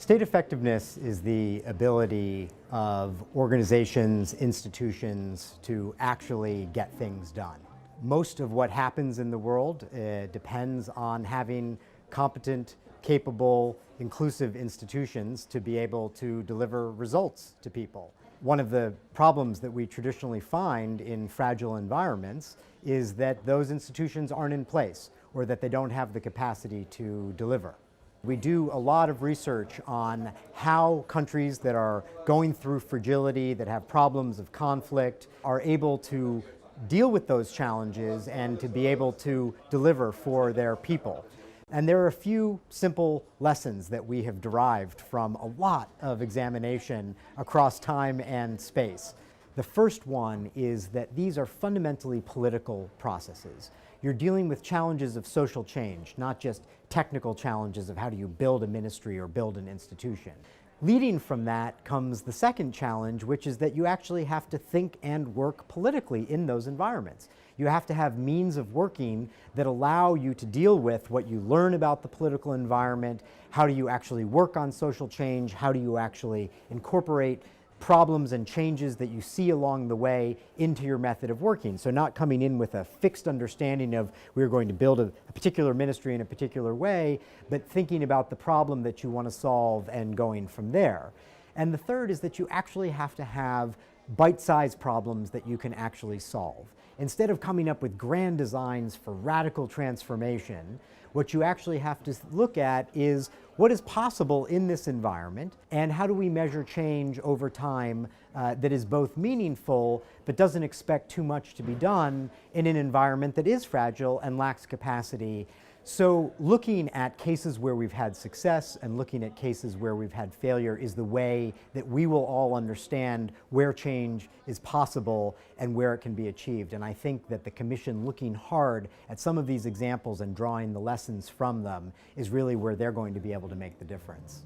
State effectiveness is the ability of organizations, institutions to actually get things done. Most of what happens in the world depends on having competent, capable, inclusive institutions to be able to deliver results to people. One of the problems that we traditionally find in fragile environments is that those institutions aren't in place or that they don't have the capacity to deliver. We do a lot of research on how countries that are going through fragility, that have problems of conflict, are able to deal with those challenges and to be able to deliver for their people. And there are a few simple lessons that we have derived from a lot of examination across time and space. The first one is that these are fundamentally political processes. You're dealing with challenges of social change, not just technical challenges of how do you build a ministry or build an institution. Leading from that comes the second challenge, which is that you actually have to think and work politically in those environments. You have to have means of working that allow you to deal with what you learn about the political environment. How do you actually work on social change? How do you actually incorporate problems and changes that you see along the way into your method of working? So not coming in with a fixed understanding of we're going to build a particular ministry in a particular way, but thinking about the problem that you want to solve and going from there. And the third is that you actually have to have bite-sized problems that you can actually solve. Instead of coming up with grand designs for radical transformation, what you actually have to look at is what is possible in this environment and how do we measure change over time that is both meaningful but doesn't expect too much to be done in an environment that is fragile and lacks capacity. So looking at cases where we've had success and looking at cases where we've had failure is the way that we will all understand where change is possible and where it can be achieved. And I think that the Commission looking hard at some of these examples and drawing the lessons from them is really where they're going to be able to make the difference.